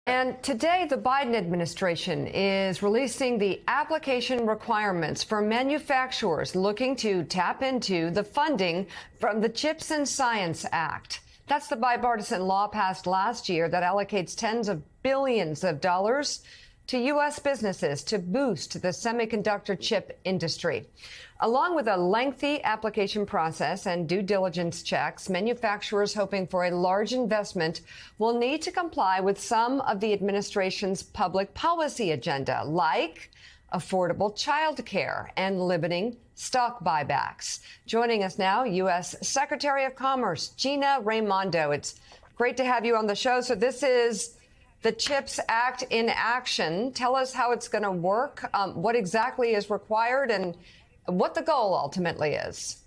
And today, the Biden administration is releasing the application requirements for manufacturers looking to tap into the funding from the CHIPS and Science Act. That's the bipartisan law passed last year that allocates tens of billions of dollars to U.S. businesses to boost the semiconductor chip industry. Along with a lengthy application process and due diligence checks, manufacturers hoping for a large investment will need to comply with some of the administration's public policy agenda, like affordable child care and limiting stock buybacks. Joining us now, U.S. Secretary of Commerce Gina Raimondo. It's great to have you on the show. So this is the CHIPS Act in action. Tell us how it's going to work, what exactly is required, and what the goal ultimately is.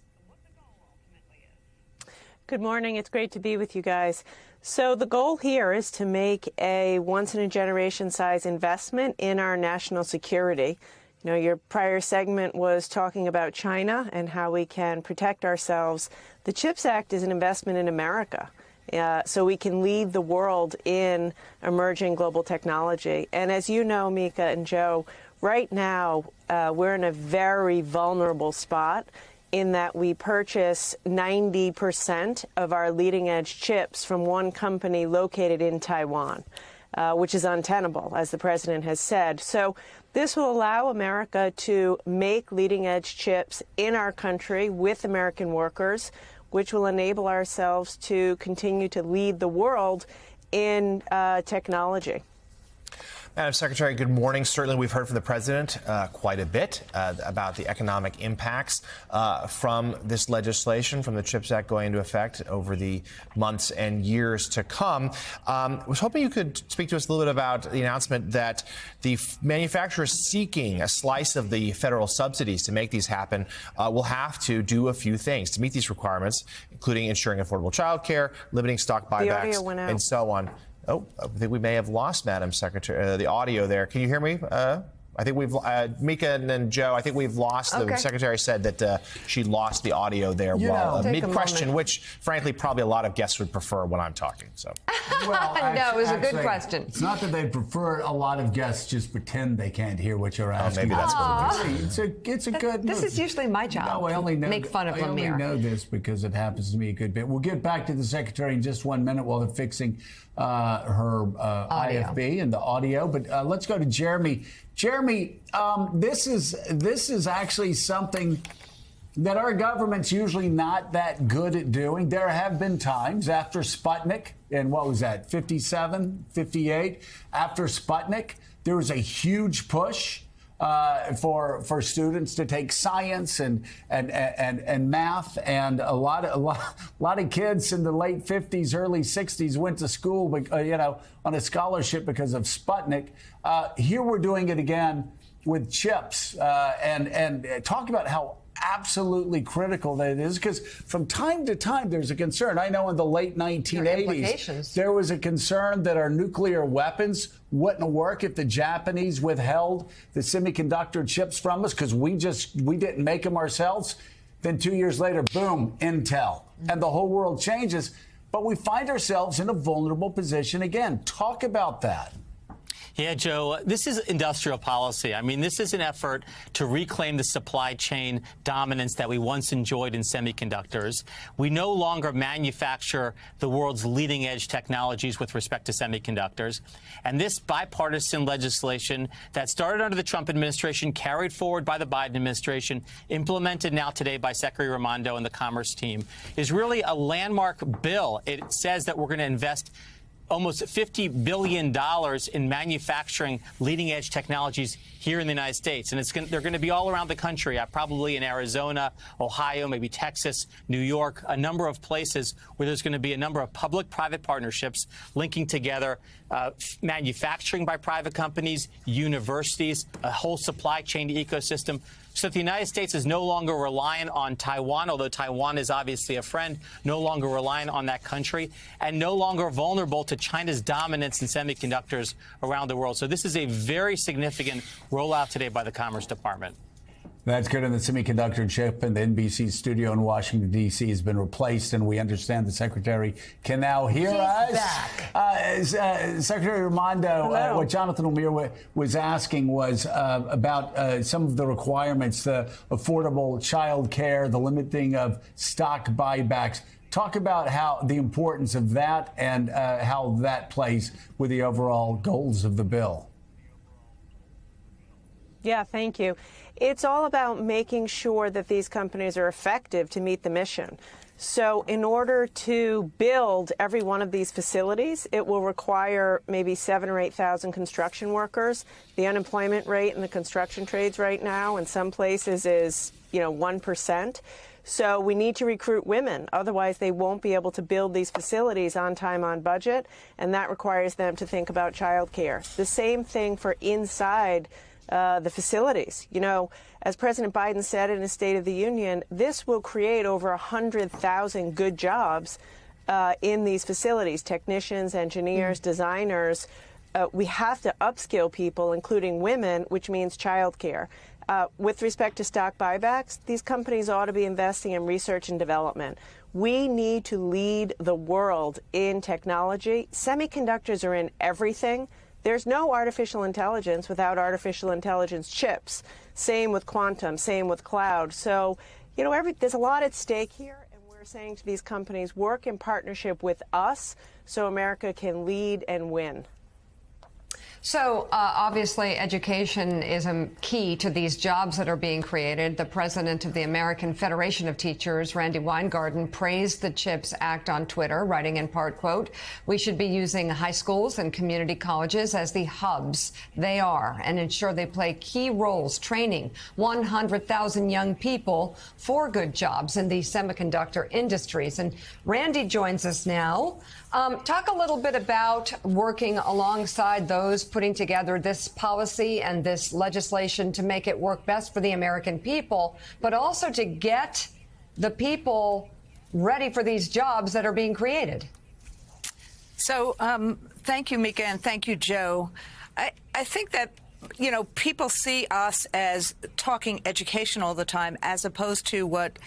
Good morning. It's great to be with you guys. So the goal here is to make a once-in-a-generation size investment in our national security. You know, your prior segment was talking about China and how we can protect ourselves. The CHIPS Act is an investment in America. So we can lead the world in emerging global technology. And as you know, Mika and Joe, right now we're in a very vulnerable spot in that we purchase 90% of our leading edge chips from one company located in Taiwan, which is untenable, as the president has said. So this will allow America to make leading edge chips in our country with American workers, which will enable ourselves to continue to lead the world in technology. Madam Secretary, good morning. Certainly, we've heard from the president quite a bit about the economic impacts from this legislation, from the CHIPS Act going into effect over the months and years to come. I was hoping you could speak to us a little bit about the announcement that the manufacturers seeking a slice of the federal subsidies to make these happen will have to do a few things to meet these requirements, including ensuring affordable child care, limiting stock buybacks, and so on. Oh, I think we may have lost Madam Secretary, the audio there. Can you hear me? I think we've, Mika and Joe, I think we've lost. The Secretary said that she lost the audio there while mid-question, which, frankly, probably a lot of guests would prefer when I'm talking. So, well, no, it was a good question. It's not that they prefer. A lot of guests just pretend they can't hear what you're asking. Maybe that's what it is. It's a good. This is usually my job. No, I only know, make fun of Lemire. I only know this because it happens to me a good bit. We'll get back to the Secretary in just 1 minute while they're fixing her IFB and the audio. But let's go to Jeremy. Jeremy, this is actually something that our government's usually not that good at doing. There have been times after Sputnik, and what was that, 57, 58? After Sputnik, there was a huge push for students to take science and math, and a lot of kids in the late 50s, early 60s went to school, on a scholarship because of Sputnik. Here we're doing it again with chips, and talk about how absolutely critical that it is, because from time to time there's a concern. I know in the late 1980s there was a concern that our nuclear weapons wouldn't work if the Japanese withheld the semiconductor chips from us because we didn't make them ourselves. Then 2 years later, boom, Intel, and the whole world changes. But we find ourselves in a vulnerable position again. Talk about that. Yeah, Joe, this is industrial policy. I mean, this is an effort to reclaim the supply chain dominance that we once enjoyed in semiconductors. We no longer manufacture the world's leading edge technologies with respect to semiconductors. And this bipartisan legislation that started under the Trump administration, carried forward by the Biden administration, implemented now today by Secretary Raimondo and the Commerce team, is really a landmark bill. It says that we're going to invest almost $50 billion in manufacturing leading-edge technologies here in the United States. And they're going to be all around the country, probably in Arizona, Ohio, maybe Texas, New York, a number of places where there's going to be a number of public-private partnerships linking together manufacturing by private companies, universities, a whole supply chain ecosystem, so that the United States is no longer reliant on Taiwan, although Taiwan is obviously a friend, no longer reliant on that country, and no longer vulnerable to China's dominance in semiconductors around the world. So this is a very significant rollout today by the Commerce Department. That's good. And the semiconductor chip in the NBC studio in Washington, D.C. has been replaced, and we understand the Secretary can now hear us. Secretary Raimondo, what Jonathan O'Meara was asking was about some of the requirements, the affordable child care, the limiting of stock buybacks. Talk about how the importance of that and how that plays with the overall goals of the bill. Yeah, thank you. It's all about making sure that these companies are effective to meet the mission. So in order to build every one of these facilities, it will require maybe 7,000 or 8,000 construction workers. The unemployment rate in the construction trades right now in some places is, 1%. So we need to recruit women. Otherwise, they won't be able to build these facilities on time, on budget, and that requires them to think about childcare. The same thing for inside the facilities. As President Biden said in his State of the Union, this will create over 100,000 good jobs in these facilities, technicians, engineers, designers. We have to upskill people, including women, which means childcare. With respect to stock buybacks, these companies ought to be investing in research and development. We need to lead the world in technology. Semiconductors are in everything. There's no artificial intelligence without artificial intelligence chips. Same with quantum, same with cloud. So, there's a lot at stake here, and we're saying to these companies, work in partnership with us so America can lead and win. So obviously education is a key to these jobs that are being created. The president of the American Federation of Teachers, Randi Weingarten, praised the CHIPS Act on Twitter, writing in part, quote, "We should be using high schools and community colleges as the hubs they are and ensure they play key roles training 100,000 young people for good jobs in the semiconductor industries." And Randi joins us now. Talk a little bit about working alongside those putting together this policy and this legislation to make it work best for the American people, but also to get the people ready for these jobs that are being created. So thank you, Mika, and thank you, Joe. I think that people see us as talking education all the time, as opposed to what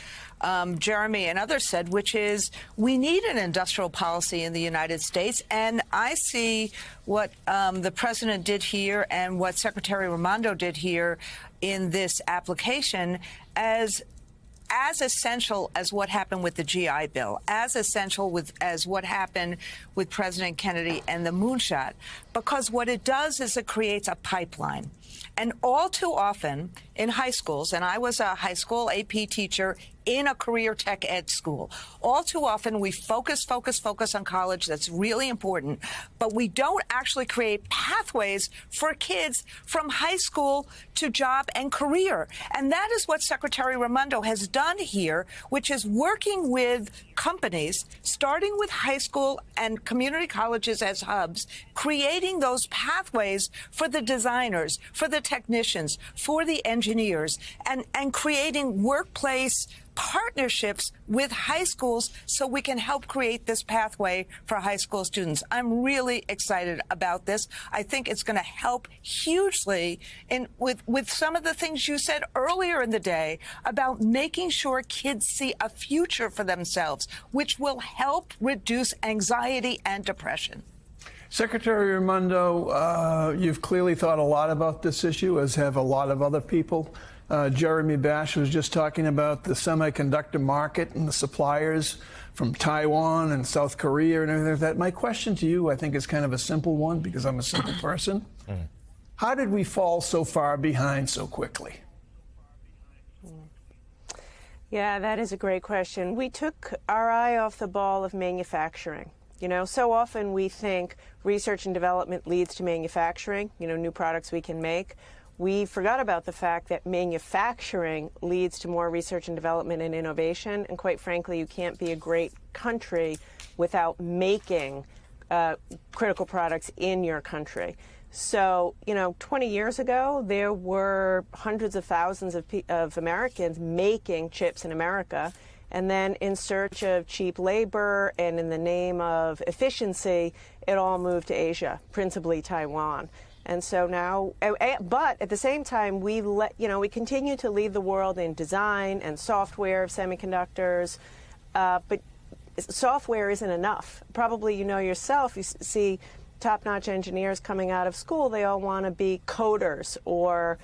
Jeremy and others said, which is we need an industrial policy in the United States. And I see what the president did here and what Secretary Raimondo did here in this application as essential as what happened with the GI Bill, as essential as what happened with President Kennedy and the moonshot, because what it does is it creates a pipeline. And all too often in high schools, and I was a high school AP teacher in a career tech ed school, all too often we focus on college. That's really important. But we don't actually create pathways for kids from high school to job and career. And that is what Secretary Raimondo has done here, which is working with companies, starting with high school and community colleges as hubs, creating those pathways for the designers, for the technicians, for the engineers, and creating workplace partnerships with high schools so we can help create this pathway for high school students. I'm really excited about this. I think it's going to help hugely with some of the things you said earlier in the day about making sure kids see a future for themselves, which will help reduce anxiety and depression. Secretary Raimondo, you've clearly thought a lot about this issue, as have a lot of other people. Jeremy Bash was just talking about the semiconductor market and the suppliers from Taiwan and South Korea and everything like that. My question to you, I think, is kind of a simple one because I'm a simple person. How did we fall so far behind so quickly? Yeah, that is a great question. We took our eye off the ball of manufacturing. So often we think research and development leads to manufacturing, new products we can make. We forgot about the fact that manufacturing leads to more research and development and innovation. And quite frankly, you can't be a great country without making critical products in your country. So, 20 years ago, there were hundreds of thousands of Americans making chips in America. And then in search of cheap labor and in the name of efficiency, it all moved to Asia, principally Taiwan. And so now, but at the same time, we continue to lead the world in design and software of semiconductors, but software isn't enough. Probably you know yourself, you see top-notch engineers coming out of school, they all want to be coders or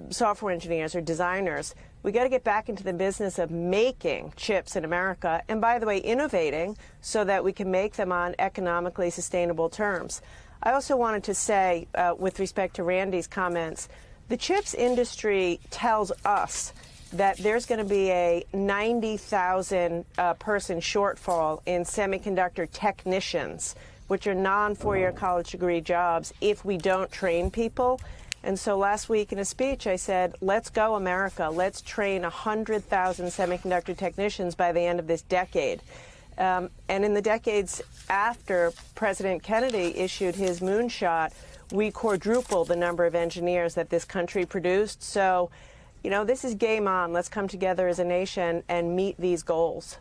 software engineers or designers. We got to get back into the business of making chips in America, and by the way, innovating so that we can make them on economically sustainable terms. I also wanted to say, with respect to Randy's comments, the chips industry tells us that there's going to be a 90,000 person shortfall in semiconductor technicians, which are non-four-year college degree jobs, if we don't train people. And so last week in a speech, I said, let's go, America. Let's train 100,000 semiconductor technicians by the end of this decade. And in the decades after President Kennedy issued his moonshot, we quadrupled the number of engineers that this country produced. So, you know, this is game on. Let's come together as a nation and meet these goals.